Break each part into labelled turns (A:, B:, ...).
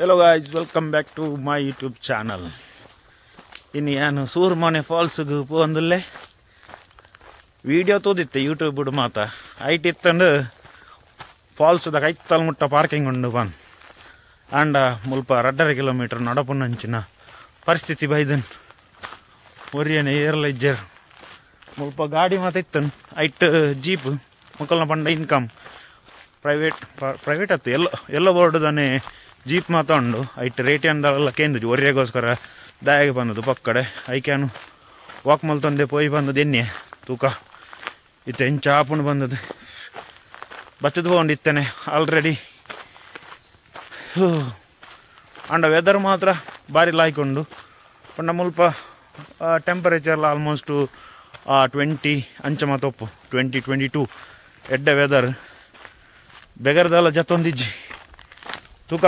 A: Hello guys, welcome back to my YouTube channel. Ini anu Surmane Falls gu pondulle video toditte YouTube udu mata height ittandu falls da kaittal mutta parking undu ban anda mulpa 2.5 kilometer nadapunnanchina ಪರಿಸ್ಥಿತಿ ಬೈದನ್ ಒರಿಯನೆ ಏರ್ಲೈಜರ್ ಮುಲ್ಪ ಗಾಡಿ ಮಾತಿತ್ತನ್ ಐಟ್ jeep ಮಕ್ಕಳನ್ನ ಪಂಡ income private ಅತ್ತು ಎಲ್ಲ ಬೋರ್ಡ್ದಾನೆ jeep ಮಾತಾಂಡು ಐಟ್ rate ಅಂದಲ್ಲ ಕೇಂದ್ರ ಒರಿಯಾಗೋಸ್ಕರ ದಾಯಾಗಿ ಬಂದದ್ದು ಪಕ್ಕಡೆ ಐಕ್ಯಾನು ವಾಕ್ ಮಲ್ತಂದೆ ಪೋಯಿ ಬಂದದ್ದು ಎಣ್ಣೆ ತೂಕ ಇತ್ತೆ ಎಂಚ ಆಪುಂಡು ಬಂದದ್ದು ಬಚ್ಚದು ಹೋಗಿತ್ತೇನೆ ಆಲ್ರೆಡಿ ಅಂಡ ವೆದರ್ ಮಾತ್ರ ಭಾರಿ ಲಾಯ್ಕೊಂಡು ಪಂಡ ಮುಲ್ಪ ಟೆಂಪರೇಚರ್ ಆಲ್ಮೋಸ್ಟ್ 20 ಅಂಚ ಮಾತೊಪ್ಪು 20-22 ಎಡ್ಡೆ ವೆದರ್ ಬೆಗರ್ದಲ್ಲ ಜತ್ತೊಂದಿಜ್ಜಿ ತೂಕ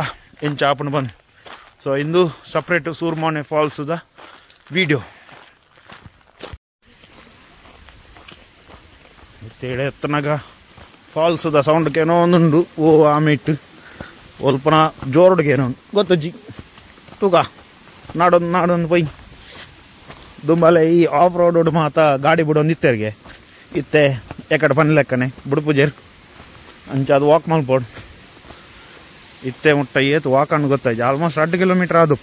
A: ಎಂಚ ಆಪುಂಡು ಬಂದು ಸೊ ಇಂದು ಸಪ್ರೇಟ್ ಸೂರ್ಮಾನೆ ಫಾಲ್ಸ್ದ ವಿಡಿಯೋ ಇತ್ತೇಳೆ ಎತ್ತನಾಗ ಫಾಲ್ಸ್ದ ಸೌಂಡ್ಗೇನೋ ಒಂದುಂಡು ಓ ಆಮೇಟ್ ಒಲ್ಪನ ಜೋರ್ಡ್ಗೇನೋ ಗೊತ್ತಜ್ಜಿ ತೂಕ ನಾಡೊಂದು ಪೊಯ್ ದುಂಬಲೆ ಈ ಆಫ್ ರೋಡ್ ಮಾತ ಗಾಡಿ ಬಿಡೊಂದು ಇತ್ತೆರ್ಗೆ ಇತ್ತೆ ಎಕಡೆ ಪನ್ ಲೆಕ್ಕನೆ ಬುಡುಪುಜೇರ್ ಅಂಚ ಅದು ವಾಕ್ ಮಲ್ಪೋಡು ಇತ್ತೆ ಮುಟ್ಟ ಏತು ವಾಕಂಡು ಗೊತ್ತಾಯ್ತು ಆಲ್ಮೋಸ್ಟ್ 2 ಕಿಲೋಮೀಟರ್ ಆದು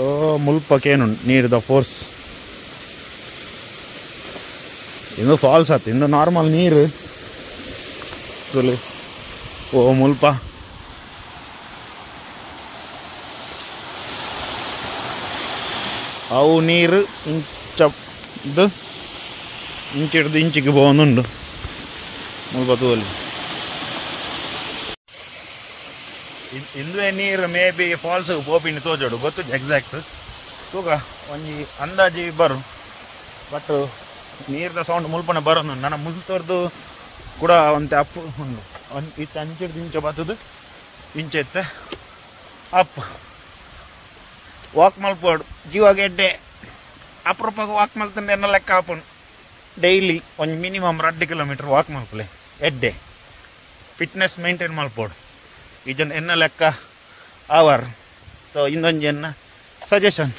A: ಓ ಮುಲ್ಪಕ್ಕೇನು ನೀರ್ದ ಫೋರ್ಸ್ ಇನ್ನು ಫಾಲ್ಸ್ ಆಯ್ತು ಇನ್ನು ನಾರ್ಮಲ್ ನೀರು ಓ ಮುಲ್ಪ ಅವು ನೀರು ಇಂಚದ್ದು ಇಂಚಿಡ್ದು ಇಂಚಿಗೆ പോകുന്നുണ്ട് ಮುಲ್ಪ ತೂಲಿ ಇಂದುವೆ ನೀರು ಮೇ ಬಿ ಫಾಲ್ಸ್ ಪೋಪಿನ ತೋಜೋಡು ಗೊತ್ತು ಎಕ್ಸಾಕ್ಟ್ ತೂಕ ಒಂಜಿ ಅಂದಾಜಿ ಬರು ಬಟ್ ನೀರ್ದ ಸೌಂಡ್ ಮುಲ್ಪನೆ ಬರೋದು ನನ್ನ ಮುಲ್ತೋರ್ದು ಕೂಡ ಒಂತೆ ಅಪ್ಪು ಉಂಡು ಇತ್ತು ಅಂಚಿಡ್ದು ಇಂಚ ಬತ್ತದು ಇಂಚೆತ್ತೆ ಅಪ್ ವಾಕ್ ಮಲ್ಪೋಡು ಜೀವ ಗೆಡ್ಡೆ ಅಪರೂಪಕ್ಕೆ ವಾಕ್ ಮಲ್ತಂಡೆ ಎನ್ನ ಲೆಕ್ಕ ಹಾಪುಂಡು ಡೈಲಿ ಒಂದು ಮಿನಿಮಮ್ 2 ಕಿಲೋಮೀಟರ್ ವಾಕ್ ಮಲ್ಪಲೆ ಎಡ್ಡೆ ಫಿಟ್ನೆಸ್ ಮೇಂಟೈನ್ ಮಲ್ಪೋಡು ಇದನ್ನು ಎನ್ನ ಲೆಕ್ಕ ಅವರ್ ಸೊ ಇನ್ನೊಂದು ಎನ್ನ ಸಜೆಷನ್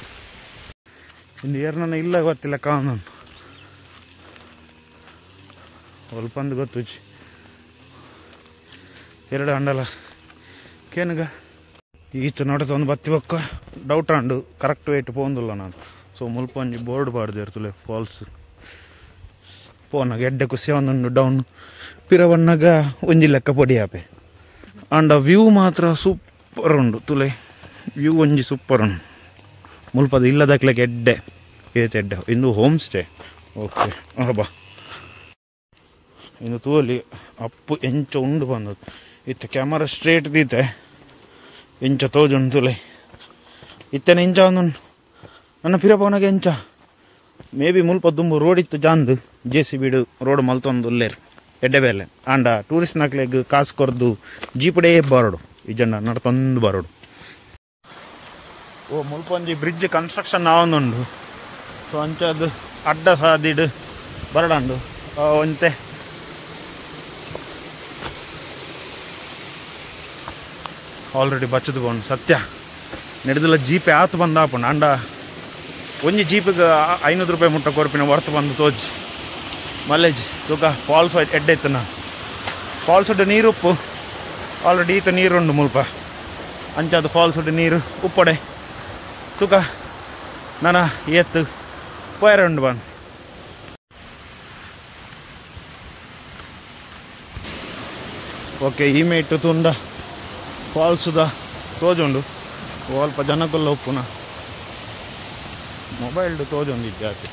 A: ಇನ್ನು ಏರ್ನ ಇಲ್ಲ ಗೊತ್ತಿಲ್ಲ ಕಾನೂನು ಸ್ವಲ್ಪಂದು ಗೊತ್ತು ಎರಡು ಅಂಡಲ ಕೇನುಗ ಈಚೆ ನೋಡತ ಒಂದು ಬತ್ತಿ ಬೊಕ್ಕ ಡೌಟ್ ಅಂಡು ಕರೆಕ್ಟ್ ವೇಟ್ ಪೋಂದಿಲ್ಲ ನಾನು ಸೊ ಮುಲ್ಪ ಒಂಜಿ ಬೋರ್ಡ್ ಬಾರ್ದು ಇರ್ತಲೆ ಫಾಲ್ಸ್ ಪೋನಾಗ ಎಡ್ಡೆ ಕುಸಿ ಒಂದುಂಡು ಡೌನ್ ಪಿರವಣ್ಣಗ ಒಂಜಿ ಲೆಕ್ಕ ಪೊಡಿ ಆಪೆ ಅಂಡ ವ್ಯೂ ಮಾತ್ರ ಸೂಪರ್ ಉಂಡು ತುಲೆ ವ್ಯೂ ಒಂಜಿ ಸೂಪರ್ ಉಂಡು ಮುಲ್ಪದ ಇಲ್ಲದಕ್ಲೆಗೆ ಎಡ್ಡೆ ಏತೆಡ್ಡೆ ಇಂದು ಹೋಮ್ ಸ್ಟೇ ಓಕೆ ಹಬ್ಬ ಇನ್ನು ತೂಲಿ ಅಪ್ಪು ಎಂಚ ಉಂಡು ಬಂದದ್ದು ಇತ್ತೆ ಕ್ಯಾಮರಾ ಸ್ಟ್ರೇಟ್ ದೀತೆ ಎಂಚ ತೋಜುಂಡು ತುಲೆ ಇತ್ತೇನೆ ಎಂಚ ಒಂದುಂಡು ನನ್ನ ಪಿರಪವನಾಗ ಎಂಚ ಮೇ ಬಿ ಮುಲ್ಪ ತುಂಬ ರೋಡ್ ಇತ್ತು ಜಾಂದು JCB ರೋಡ್ ಮಲ್ತೊಂದು ಉಲ್ಲೇರು ಎಡ್ಡೆ ಬೇಲೆ ಆಂಡ ಟೂರಿಸ್ಟ್ ನಾಕ್ಲೆಗ್ ಕಾಸು ಕೊರ್ದು ಜೀಪಡೇ ಬರೋಡು ಈ ಜನ ನಡ್ತೊಂದು ಬರೋಡು ಓ ಮುಲ್ಪ ಒಂಜಿ ಬ್ರಿಡ್ಜ್ ಕನ್ಸ್ಟ್ರಕ್ಷನ್ ಆವೊಂದುಂಡು ಸೊ ಅಂಚದು ಅಡ್ಡ ಸಾದಿಡು ಬರಡಂಡು ಒಂತೆ ಆಲ್ರೆಡಿ ಬಚ್ಚದು ಕೊಂಡು ಸತ್ಯ ನಡೆದಿಲ್ಲ ಜೀಪೆ ಆತು ಬಂದು ಹಾಪುಂಡು ಅಂಡ ಒಂಜಿ ಜೀಪಿಗೆ 500 ರೂಪಾಯಿ ಮುಟ್ಟ ಕೊರ್ಪಿನ ಹೊರ್ತು ಬಂದು ತೋಜಿ ಮಲ್ಲೇಜ್ ತೂಕ ಫಾಲ್ಸ್ ಎಡ್ಡೆ ಇತ್ತು ನಾ ಫಾಲ್ಸ್ ಉಡ್ಡು ನೀರು ಉಪ್ಪು ಆಲ್ರೆಡಿ ಈತ ನೀರುಂಡು ಮುಲ್ಪ ಅಂಚದು ಫಾಲ್ಸ್ ಉಡ್ಡು ನೀರು ಉಪ್ಪಡೆ ತೂಕ ನಾನು ಎತ್ತು ಪೈರುಂಡು ಬಂದು ಓಕೆ ಈ ಮೇಟು ತುಂಡ ಫಾಲ್ಸ್ದ ತೋಜುಂಡು ಸ್ವಲ್ಪ ಜನಕ್ಕೆಲ್ಲ ಉಪ್ಪುನ ಮೊಬೈಲ್ಡು ತೋಜೊಂದಿದ್ದೆ ಆಕೆ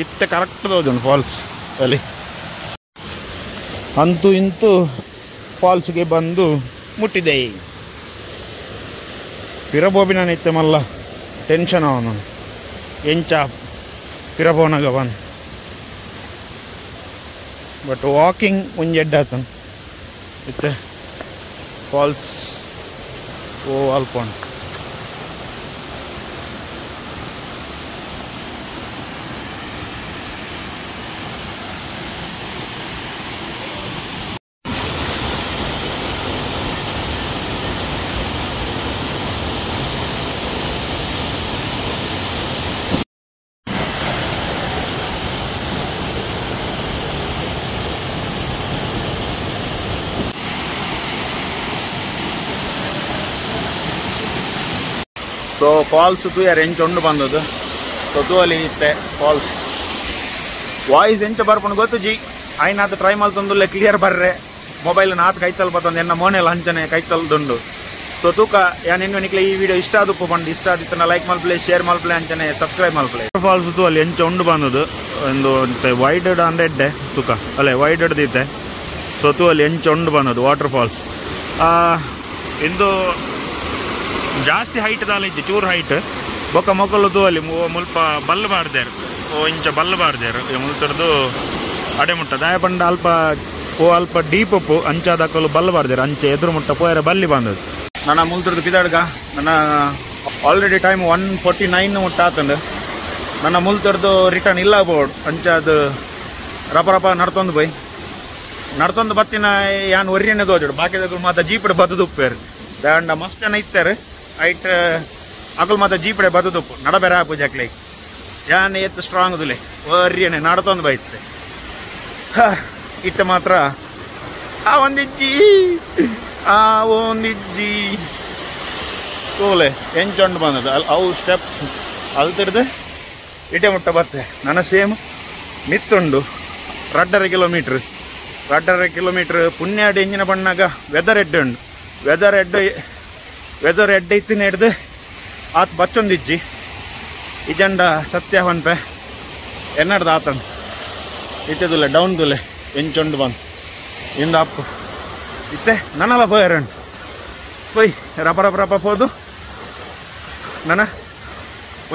A: ಇತ್ತೆ ಕರೆಕ್ಟ್ ತೋಜುಂಡು ಫಾಲ್ಸ್ ಅಲ್ಲಿ ಅಂತೂ ಇಂತೂ ಫಾಲ್ಸ್ಗೆ ಬಂದು ಮುಟ್ಟಿದೆ ಪಿರಬೋಬಿನ ಇತ್ತೆ ಮಲ್ಲ ಟೆನ್ಷನ್ ಅವನು ಎಂಚ ಪಿರಬೋನಾಗ ಬಂದು ಬಟ್ ವಾಕಿಂಗ್ ಮುಂಜೆಡ್ಡಾತನು ಇತ್ತೆ ಫಾಲ್ಸ್ ಓ ಅಲ್ಪೊಂಡು ಸೊ ಫಾಲ್ಸ್ ತೂಯರ್ ಎಂಚ ಉಂಡು ಬಂದದ್ದು. ಸೊ ತೂವಲಿ ಇತ್ತೆ ಫಾಲ್ಸ್ ವಾಯ್ಸ್ ಎಂಚ ಬರ್ಪುಂಡು ಗೊತ್ತು G ಆಯ್ನಾತ್ try ಮಲ್ತೊಂದುಲ್ಲೆ clear ಬರ್ರೆ mobile Nath ಕೈತಲ್ ಬತ್ತೊಂದು ಎನ್ನ ಮೋನೆಲ್ಲ ಹಂಚನೆ ಕೈತಲ್ದುಂಡು. ಸೊ ತೂಕ ಯಾನ್ ಇನ್ನು ನಿಕ್ಲೆ ಈ ವಿಡಿಯೋ ಇಷ್ಟ ಆದಪ್ಪು ಬಂದು ಇಷ್ಟ ಆದಿತ್ತನ ಲೈಕ್ ಮಲ್ಪ್ಲೆ ಶೇರ್ ಮಲ್ಪ್ಲೆ ಅಂಚನೆ ಸಬ್ಸ್ಕ್ರೈಬ್ ಮಲ್ಪ್ಲೆ. ಫಾಲ್ಸ್ ತೂವಲ್ಲಿ ಎಂಚ ಉಂಡು ಬಂದದ್ದು ಒಂದು ವೈಡೆಡ್ ಅಂದ ಎಡ್ಡೆ ತೂಕ ಅಲ್ಲೇ ವೈಡೆಡ್ ದಿತ್ತೆ. ಸೊ ತೂವಲ್ಲಿ ಎಂಚ ಉಂಡು ಬಂದದ್ದು ವಾಟರ್ ಫಾಲ್ಸ್ ಇಂದು ಜಾಸ್ತಿ ಹೈಟ್ ದಾಲ ಇತ್ತು ಚೂರು ಹೈಟ್ ಬೊಕ್ಕ ಮೊಕ್ಕಲು ತೂವಲ್ಲಿ ಮುಲ್ಪ ಬಲ್ಲು ಬಾರ್ದೇರು ಇಂಚ ಬಲ್ಲು ಬಾರ್ದೇರು ಮುಲ್ತರದು ಅಡೆ ಮುಟ್ಟ ದಾಯ ಪಂಡ ಅಲ್ಪ ಡೀಪ್ ಉಪ್ಪು ಅಂಚಾದಕ್ಕಲು ಬಲ್ಲು ಬಾರ್ದೇರು ಅಂಚೆ ಎದುರು ಮುಟ್ಟ ಪೋಯರ ಬಲ್ಲಿ ಬಂದದ್ದು. ನನ್ನ ಮುಲ್ತರದು ಪಿದಾಡ್ಗ ನನ್ನ ಆಲ್ರೆಡಿ ಟೈಮ್ 1:49 ಮುಟ್ಟ ಆತಂದು. ನನ್ನ ಮುಲ್ತರದು ರಿಟರ್ನ್ ಇಲ್ಲ ಬೋರ್ಡ್ ಅಂಚಾದ ರಪ ನಡ್ತೊಂದು ಬೈ ನಡ್ತೊಂದು ಬತ್ತಿನ ಯಾನ್ ಒರ್ರಿಯನ್ನೇ ತೋಜೋಡು ಬಾಕಿದಕ್ಕೂ ಮಾತ್ರ ಜೀಪಡೆ ಬದದು ಉಪ್ಪೇರು ದಾಂಡ ಮಸ್ತ್ ಜನ ಇತ್ತಾರೆ ಐಟ್ ಅಕಲ್ ಮಾತ್ರ ಜೀಪಡೆ ಬದದು ಉಪ್ಪು ನಡಬೇರೆ ಹಾಪು ಜಾಕ್ಲೈಕ್ ಯಾನ್ ಎತ್ತು ಸ್ಟ್ರಾಂಗ್ ದುಲೆ ಒರ್ರಿಯನ್ನೇ ನಡ್ತೊಂದು ಬೈತೆ ಇಟ್ಟು ಮಾತ್ರ ಆ ಒಂದಿಜ್ಜಿ ತೋಲೆ ಎಂಚೊಂಡು ಬಂದದ್ದು ಅವು ಸ್ಟೆಪ್ಸ್ ಅದು ತಿರ್ದು ಇಟೆ ಮುಟ್ಟ ಬರ್ತೆ ನನ್ನ ಸೇಮ್ ಮಿತ್ತುಂಡು 2.5 ಕಿಲೋಮೀಟ್ರ್ ಪುಣ್ಯಾಡಿ ಎಂಜಿನ ಬಣ್ಣಾಗ ವೆದರ್ ಎಡ್ಡೆ ಉಂಡು ವೆದರ್ ಎಡ್ಡೆ ಇತ್ತಿನ ಹಿಡ್ದು ಆತ ಬಚ್ಚೊಂದಿಜ್ಜಿ ಇಜಂಡ ಸತ್ಯ ಹೊನ್ಪೆ ಎನ್ನಡ್ದು ಆತಂಡು ಇತ್ತದುಲೆ ಡೌನ್ ದುಲೆ ಎಂಚೊಂಡು ಬಂದು ಇಂದ ಅಪ್ಪು ಇತ್ತೆ ನನ್ನಲ್ಲ ಪೋಯರಂಡು ಪೊಯ್ ರಪ ಹೋದು ನನ್ನ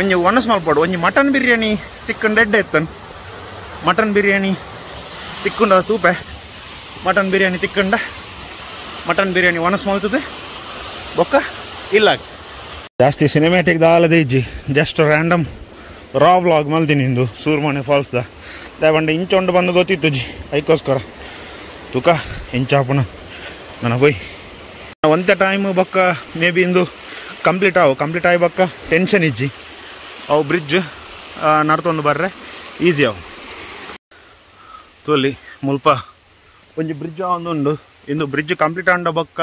A: ಒಂಜಿ ಒಣಸ್ ಮಲ್ಪೋಡು ಒಂಜಿ ಮಟನ್ ಬಿರಿಯಾನಿ ತಿಕ್ಕೊಂಡು ಎಡ್ಡೆ ಇತ್ತನು ಮಟನ್ ಬಿರಿಯಾನಿ ತಿಕ್ಕೊಂಡ ತೂಪೆ ಮಟನ್ ಬಿರಿಯಾನಿ ಒಣಸ್ ಮಲ್ತದೆ ಬೊಕ್ಕ ಇಲ್ಲ ಜಾಸ್ತಿ ಸಿನಿಮ್ಯಾಟಿಕ್ ದಾಲದ ಇಜ್ಜಿ ಜಸ್ಟ್ ರ್ಯಾಂಡಮ್ ರಾ ವ್ಲಾಗ್ ಮಲ್ತೀನಿ ಇಂದು ಸೂರ್ಮನೆ ಫಾಲ್ಸ್ದ ದಯವಂಡ ಇಂಚೊಂಡು ಬಂದು ಗೊತ್ತಿತ್ತು ಜಿ ಅದಕ್ಕೋಸ್ಕರ ತೂಕ ಇಂಚಾಪುಣ ನನ್ನ ಬೈ ಒಂದೇ ಟೈಮ್ ಬೊಕ್ಕ ಮೇ ಬಿ ಇಂದು ಕಂಪ್ಲೀಟ್ ಆಗಿ ಬೊಕ್ಕ ಟೆನ್ಷನ್ ಇಜ್ಜಿ ಅವು ಬ್ರಿಡ್ಜ್ ನಡ್ತೊಂದು ಬರ್ರೆ ಈಸಿ ಅವು ತೋಲಿ ಮುಲ್ಪ ಒಂಜಿ ಬ್ರಿಡ್ಜ್ ಒಂದುಂಡು ಇಂದು ಬ್ರಿಡ್ಜ್ ಕಂಪ್ಲೀಟ್ ಆಂಡ ಬೊಕ್ಕ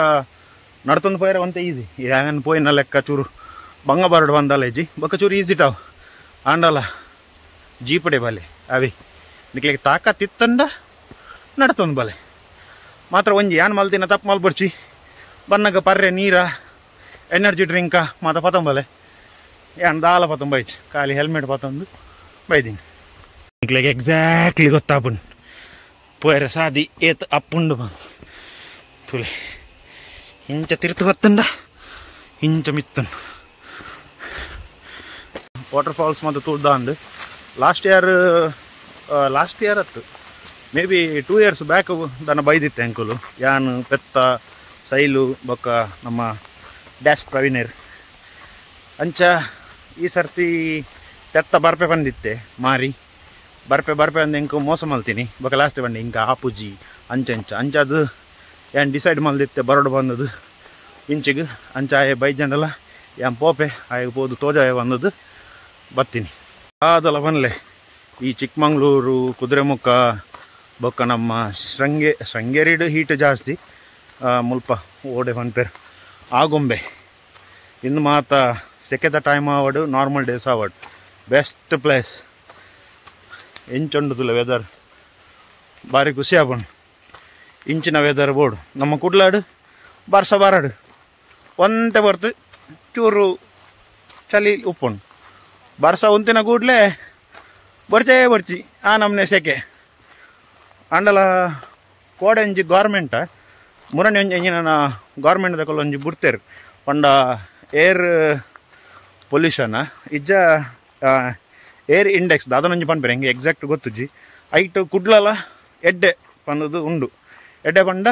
A: ನಡ್ತೊಂದು ಪೋಯರೆ ಒಂತೆ ಈಸಿ ಏನು ಪೋಯಿನ ಲೆಕ್ಕ ಚೂರು ಬಂಗ ಬರ್ಡು ಬಂದಲ್ಲ ಇಜ್ಜಿ ಬೊಕ್ಕ ಚೂರು ಈಸಿ ಟಾವು ಆಂಡಲ್ಲ ಜೀಪಡೆ ಬಲೆ ಅವಿ ನಿಕ್ಲಿಗೆ ತಾಕತ್ತಿತ್ತಂಡ ನಡ್ತೊಂದು ಬಲೆ ಮಾತ್ರ ಒಂಜಿ ಏನು ಮಲ್ತಿನ ತಪ್ಪು ಮಲ್ಬರ್ಚಿ ಬನ್ನಗ ಪರ್ರೆ ನೀರ ಎನರ್ಜಿ ಡ್ರಿಂಕ ಮಾತ್ರ ಪತಂಬಲೆ ಏನು ದಾಲ ಪತಂಬ ಬೈಚ್ ಖಾಲಿ ಹೆಲ್ಮೆಟ್ ಪತಂದು ಬೈದೀನಿ ನಿಕ್ಲಿಗೆ ಎಕ್ಸಾಕ್ಟ್ಲಿ ಗೊತ್ತಾಪುಂಡು ಪೋಯರೆ ಸಾದಿ ಏತ್ ಅಪ್ಪುಂಡು ಬಂದು ತುಲೆ ಇಂಚ ತಿರ್ತು ಬತ್ತಂಡ ಇಂಚ ಮಿತ್ತಂಡು ವಾಟರ್ ಫಾಲ್ಸ್ ಮತ್ತು ತುಳ್ದಾಂಡು ಲಾಸ್ಟ್ ಇಯರ್ ಅತ್ತು ಮೇ ಬಿ 2 years ಬ್ಯಾಕ್ ದನ ಬೈದಿತ್ತೆ ಅಂಕುಲು ಯಾನು ಪೆತ್ತ ಸೈಲು ಬೊಕ್ಕ ನಮ್ಮ ಡ್ಯಾಶ್ ಪ್ರವೀಣರ್ ಅಂಚ ಈ ಸರ್ತಿ ಪೆತ್ತ ಬರ್ಪೆ ಬಂದಿತ್ತೆ ಮಾರಿ ಬರ್ಪೆ ಅಂದು ಇಂಕು ಮೋಸ ಮಲ್ತೀನಿ ಬೊಕ್ಕ ಲಾಸ್ಟ್ ಬಂದು ಇಂಕ ಆಪುಜಿ ಅಂಚದು ಏನು ಡಿಸೈಡ್ ಮಲ್ದಿತ್ತೆ ಬರೋಡು ಬಂದದು ಇಂಚಿಗೆ ಅಂಚ ಆಯೆ ಬೈಜಂಡಲ್ಲ ಏನು ಪೋಪೆ ಆಯೆ ಹೋದು ತೋಜಾಯ ಬಂದದ್ದು ಬರ್ತೀನಿ ಅದಲ್ಲ ಬನ್ಲೆ ಈ ಚಿಕ್ಕಮಂಗ್ಳೂರು ಕುದುರೆಮುಖ ಬೊಕ್ಕ ನಮ್ಮ ಶೃಂಗೇರಿಡು ಹೀಟ್ ಜಾಸ್ತಿ ಮುಲ್ಪ ಓಡೆ ಪನ್ಪೇರು ಆಗೊಂಬೆ ಇನ್ನು ಮಾತ ಸೆಕೆದ ಟೈಮ್ ಆವಡು ನಾರ್ಮಲ್ ಡೇಸ್ ಆವಡು ಬೆಸ್ಟ್ ಪ್ಲೇಸ್ ಎಂಚೊಂಡುದಿಲ್ಲ ವೆದರ್ ಭಾರಿ ಖುಷಿ ಆಪುಂಡು ಇಂಚಿನ ವೆದರ್ ಬೋರ್ಡು ನಮ್ಮ ಕುಡ್ಲಾಡು ಬರ್ಸ ಬರಡು ಒಂತೆ ಬರ್ತು ಚೂರು ಚಳಿ ಉಪ್ಪುಂಡು ಬರ್ಸ ಒಂತಿನ ಕೂಡಲೇ ಬರ್ಚಿ ಆ ನಮ್ಮನೆ ಸೆಕೆ ಅಂಡಲ ಕೋಡೆ ಒಂಜಿ ಗೌರ್ಮೆಂಟ್ ಮುರಣಿ ಒಂಜಿ ಎಂಜಿನ ಗೌರ್ಮೆಂಟ್ ತಗೊಳ್ಳು ಒಂಜಿ ಬಿಡ್ತೇರು ಪಂಡ ಏರ್ ಪೊಲ್ಯೂಷನ್ ಇಜ್ಜ ಏರ್ ಇಂಡೆಕ್ಸ್ ಅದನ್ನೊಂಜಿ ಪನ್ಪೇರು ಹೆಂಗೆ ಎಕ್ಸಾಕ್ಟ್ ಗೊತ್ತುಜಿ ಐಟ್ ಕುಡ್ಲಲ್ಲ ಎಡ್ಡೆ ಪಂದದು ಉಂಡು ಎಡ್ಡೆ ಪಂಡ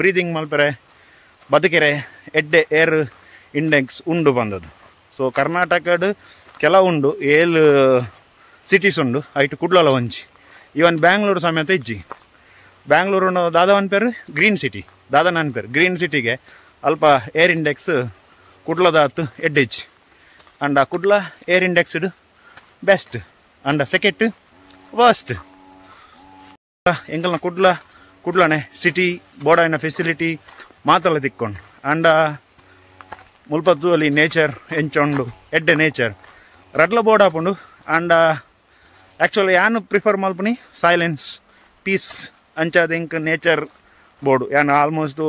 A: ಬ್ರೀದಿಂಗ್ ಮಲ್ಪೆರೆ ಬದುಕೆರೆ ಎಡ್ಡೆ ಏರ್ ಇಂಡೆಕ್ಸ್ ಉಂಡು ಬಂದದು. ಸೊ ಕರ್ನಾಟಕಡ್ ಕೆಲವು ಉಂಡು 7 ಸಿಟೀಸ್ ಉಂಡು ಐಟ್ ಕುಡ್ಲಲ್ಲ ಒಂಜಿ ಇವನ್ ಬ್ಯಾಂಗ್ಳೂರು ಸಮೇತ ಇಜ್ಜಿ ಬ್ಯಾಂಗ್ಳೂರು ದಾದ ಅನ್ಪೇರು ಗ್ರೀನ್ ಸಿಟಿ ದಾದನ ಅನ್ಪೇರು ಗ್ರೀನ್ ಸಿಟಿಗೆ ಅಲ್ಪ ಏರ್ ಇಂಡೆಕ್ಸ್ ಕುಡ್ಲದಾತು ಎಡ್ಡೆಜ್ಜಿ ಅಂಡ ಕುಡ್ಲ ಏರ್ ಇಂಡೆಕ್ಸ್ಡ್ ಬೆಸ್ಟ್ ಅಂಡ ಸೆಕೆಟ್ ವರ್ಸ್ಟ್ ಎಂಕಲ್ನ ಕುಡ್ಲನೆ ಸಿಟಿ ಬೋಡಾಯಿನ ಫೆಸಿಲಿಟಿ ಮಾತಲ್ಲ ತಿಕ್ಕೊಂಡು ಅಂಡ ಮುಲ್ಪತ್ತು ಅಲ್ಲಿ ನೇಚರ್ ಎಂಚೊಂಡು ಎಡ್ಡೆ ನೇಚರ್ ರಡ್ಲ ಬೋರ್ಡ್ ಹಾಕೊಂಡು ಆಂಡ ಆ್ಯಕ್ಚುಲಿ ಯಾನು ಪ್ರಿಫರ್ ಮಲ್ಪನಿ ಸೈಲೆನ್ಸ್ ಪೀಸ್ ಅಂಚಾದ ಇಂಕ್ ನೇಚರ್ ಬೋರ್ಡು ಯಾನು ಆಲ್ಮೋಸ್ಟ್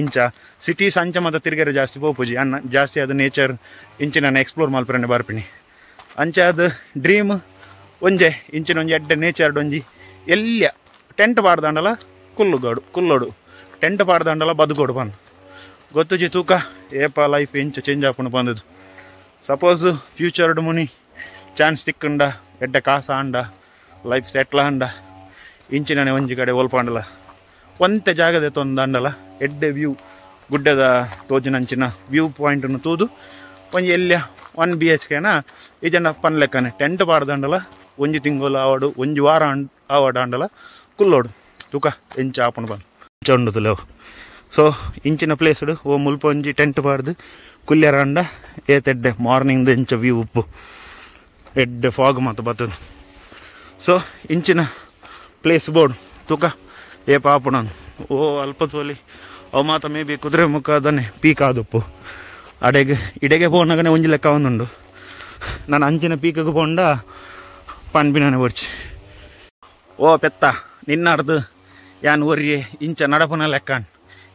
A: ಇಂಚ ಸಿಟೀಸ್ ಅಂಚ ಮತ್ತು ತಿರುಗೇರೆ ಜಾಸ್ತಿ ಪೋಪುಜಿ ಅನ್ನ ಜಾಸ್ತಿ ಅದು ನೇಚರ್ ಇಂಚಿನ ನಾನು ಎಕ್ಸ್ಪ್ಲೋರ್ ಮಲ್ಪರೆ ಬರ್ಪಿನಿ ಅಂಚ ಅದು ಡ್ರೀಮ್ ಒಂಜೆ ಇಂಚಿನ ಒಂಜಿ ಎಡ್ಡೆ ನೇಚರ್ಡ್ ಒಂಜಿ ಎಲ್ಲಿಯ ಟೆಂಟ್ ಪಾಡ್ದಂಡಲ ಕುಲ್ಲೋಡು ಟೆಂಟ್ ಪಾಡ್ದಂಡಲ ಬದುಕೋಡು ಬಂದು ಗೊತ್ತುಜಿ ತೂಕ ಏಪ ಲೈಫ್ ಇಂಚ ಚೇಂಜ್ ಹಾಕೊಂಡು ಬಂದದ್ದು ಸಪೋಸ್ ಫ್ಯೂಚರ್ಡ್ ಮುನಿ ಚಾನ್ಸ್ ತಿಕ್ಕಂಡ ಎಡ್ಡೆ ಕಾಸ ಅಂಡ ಲೈಫ್ ಸೆಟ್ಲ ಅಂಡ ಇಂಚಿನೇ ಒಂಜಿ ಕಡೆ ಒಲ್ಪಾಂಡಲ ಒಂತೆ ಜಾಗದ ತೊಂದಂಡಲ ಎಡ್ಡೆ ವ್ಯೂ ಗುಡ್ಡದ ತೋಜಿನಂಚಿನ ವ್ಯೂ ಪಾಯಿಂಟನ್ನು ತೂದು ಒಂಜಿ ಎಲ್ಲಿಯ 1 BHKನ ಇದನ್ನ ಪನ್ಲೆಕ್ಕನೆ ಟೆಂಟ್ ಪಾಡ್ದಂಡಲ ಒಂಜಿ ತಿಂಗಳು ಆವಡು ಒಂಜಿ ವಾರ ಆವಡ ಅಂಡಲ ಕುಲ್ಲೋಡು ತೂಕ ಎಂಚ ಆಪಣ ಬಂದು ಚೊಂಡು ತುಲೆವು ಸೊ ಇಂಚಿನ ಪ್ಲೇಸ್ಡು ಓ ಮುಲ್ಪ ಒಂಜಿ ಟೆಂಟ್ ಪಾಡ್ದು ಕುಲ್ಯರ ಅಂಡ ಏತೆಡ್ಡೆ ಮಾರ್ನಿಂಗ್ದು ಎಂಚ ವ್ಯೂ ಉಪ್ಪು ಎಡ್ಡೆ ಫಾಗ್ ಮತ್ತು ಬರ್ತದೆ ಸೊ ಇಂಚಿನ ಪ್ಲೇಸ್ ಬೋರ್ಡ್ ತೂಕ ಏಪ ಆಪಣ ಓ ಅಲ್ಪ ತೋಲಿ ಅವು ಮಾತ ಮೇ ಬಿ ಕುದುರೆ ಮುಖ ಅದನ್ನೇ ಪೀಕ್ ಆದಪ್ಪು ಇಡೆಗೆ ಪೋನಾಗನೆ ಒಂಜಿ ಲೆಕ್ಕ ಒಂದುಂಡು ನಾನು ಅಂಚಿನ ಪೀಕಿಗೆ ಪೋಂಡ ಪನ್ಬಿನೇ ಬರ್ಚಿ ಓ ಪೆತ್ತ ನಿನ್ನರ್ದು ಯಾನ್ ಒರ್ರಿ ಇಂಚ ನಡಪನ ಲೆಕ್ಕ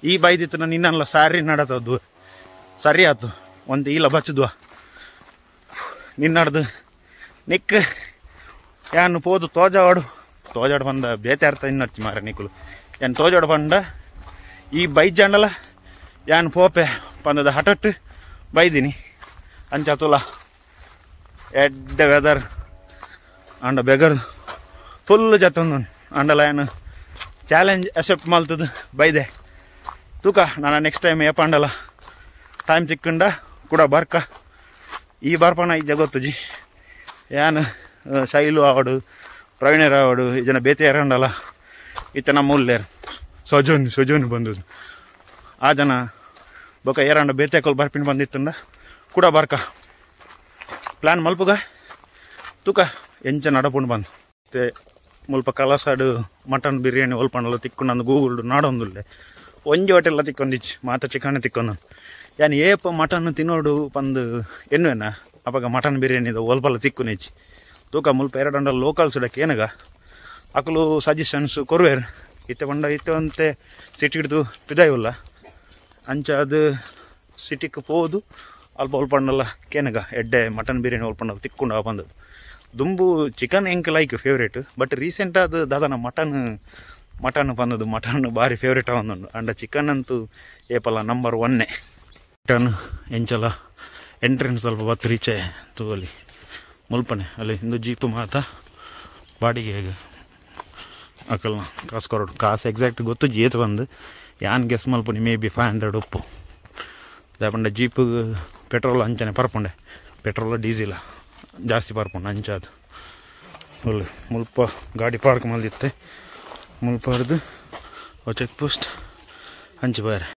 A: ಈ ಬೈದಿತ್ತು ನಿನ್ನಲ್ಲ ಸಾರಿ ನಡತದ್ದು ಸರಿ ಆಯ್ತು ಒಂದು ಇಲ್ಲ ಬಚ್ಚದ್ವ ನಿನ್ನಡ್ದು ನಿಕ್ ಯಾನು ಪೋದು ತೋಜಾಡು ಬಂದ ಬೇತೆ ಅರ್ಥ ಇನ್ನರ್ಚಿ ಮಾರ ನಿಕ್ಕಲು ಯಾನ್ ತೋಜಾಡು ಬಂಡ ಈ ಬೈಜಾಂಡಲ ಯಾನ್ ಪೋಪೆ ಪಂದದ ಹಠಟ್ಟು ಬೈದಿನಿ ಅಂಚ ತುಲ ಎಡ್ಡೆ ವೆದರ್ ಅಂಡ ಬೆಗರ್ದು ಫುಲ್ ಜತ್ತೊಂದು ಅಂಡಲ ಏನು ಚಾಲೆಂಜ್ ಅಕ್ಸೆಪ್ಟ್ ಮಲ್ತದ್ದು ಬೈದೆ ತೂಕ ನಾನು ನೆಕ್ಸ್ಟ್ ಟೈಮ್ ಏಪ ಅಂಡಲ ಟೈಮ್ ಸಿಕ್ಕಂಡ ಕೂಡ ಬರ್ಕ ಈ ಬರ್ಪನ ಇಜ್ಜ ಗೊತ್ತುಜಿ ಯಾನು ಶೈಲು ಆವಡು ಪ್ರವೀಣರ್ ಆವಡು ಇದನ್ನ ಬೇತೆ ಎರಡಲ್ಲ ಈತ ನಮ್ಮ ಉಲ್ಲೇರ್ ಸೊಜೋನು ಬಂದದ್ದು ಆ ಜನ ಬೊಕ ಏರಂಡ ಬೇತೆಕೊಲ್ ಬರ್ಪಿನ ಬಂದಿತ್ತಂಡ ಕೂಡ ಬರ್ಕ ಪ್ಲ್ಯಾನ್ ಮಲ್ಪುಗ ತೂಕ ಎಂಚ ನಡಪುಂಡು ಬಂದು ಮತ್ತೆ ಮುಲ್ಪ ಕಲಸಾಡು ಮಟನ್ ಬಿರಿಯಾನಿ ಒಲ್ಪಂಡಲ್ಲ ತಿಕ್ಕೊಂಡು ಅಂದು ಗೂಗುಲ್ಡು ನಾಡೊಂದುಲ್ಲೆ ಒಂಜಿ ಹೋಟೆಲ್ಲ ತಿಕ್ಕೊಂದಿಚ್ಚು ಮಾತ ಚಿಕನ್ ತಿಕ್ಕೊಂಡು ಯಾನ್ ಏಪ ಮಟನ್ ತಿನ್ನೋಡು ಪಂದು ಎನ್ನುವೆನ ಅವಾಗ ಮಟನ್ ಬಿರಿಯಾನಿದ ಒಲ್ಪಲ್ಲ ತಿಕ್ಕುನೆಚ್ಚಿ ತೂಕ ಮುಲ್ಪ ಎರಡಂಡ ಲೋಕಲ್ಸ್ ಇಡಕ್ಕೆ ಏನಗ ಅಕಲು ಸಜೆಷನ್ಸ್ ಕೊರುವೇರು ಇತ್ತೆ ಬಂಡ ಇತ್ತೆ ಅಂತೆ ಸಿಟಿ ಹಿಡ್ದು ಪಿದಾಯಿಲ್ಲ ಅಂಚ ಅದು ಸಿಟಿಗೆ ಹೋದು ಅಲ್ಪ ಒಲ್ಪಂಡಲ್ಲ ಕೇನಗ ಎಡ್ಡೆ ಮಟನ್ ಬಿರಿಯಾನಿ ಒಲ್ಪಂಡ ತಿಕ್ಕೊಂಡು ಬಂದದ್ದು ದುಂಬು ಚಿಕನ್ ಎಂಕ್ ಲೈಕ್ ಫೇವ್ರೇಟ್ ಬಟ್ ರೀಸೆಂಟ್ ಅದು ದಾದನ ಮಟನ್ ಬಂದದ್ದು ಮಟನ್ ಭಾರಿ ಫೇವ್ರೇಟ್ ಆವೊಂದುಂಡು ಅಂಡ ಚಿಕನ್ ಅಂತೂ ಏಪಲ್ಲ ನಂಬರ್ 1 ಮಟನ್ ಎಂಚಲ ಎಂಟ್ರೆನ್ಸ್ ಸ್ವಲ್ಪ ಬತ್ತು ರೀಚೆ ತೂಲಿ ಮುಲ್ಪನೆ ಅಲ್ಲಿ ಇಂದು ಜೀಪು ಮಾತ ಬಾಡಿಗೆ ಹೇಗೆ ಅಕಲ್ನ ಕಾಸು ಕೊರಡು ಕಾಸು ಎಕ್ಸಾಕ್ಟ್ ಗೊತ್ತು ಜೇತು ಬಂದು ಯಾನ್ ಗೆಸ್ ಮಲ್ಪನಿ ಮೇ ಬಿ 500 ಉಪ್ಪು ದಾಪಂಡ ಜೀಪಿಗೆ ಪೆಟ್ರೋಲ್ ಅಂಚನೆ ಪರ್ಪುಂಡೆ ಪೆಟ್ರೋಲ್ ಡೀಸೆಲ ಜಾಸ್ತಿ ಪರ್ಪುಂಡು ಅಂಚಾದು ಫುಲ್ ಮುಲ್ಪ ಗಾಡಿ ಪಾರ್ಕ್ ಮಲ್ದಿತ್ತೆ ಮುಲ್ಪ ಹಿಡ್ದು ಚೆಕ್ ಪೋಸ್ಟ್ ಹಂಚಿ ಬಾರೆ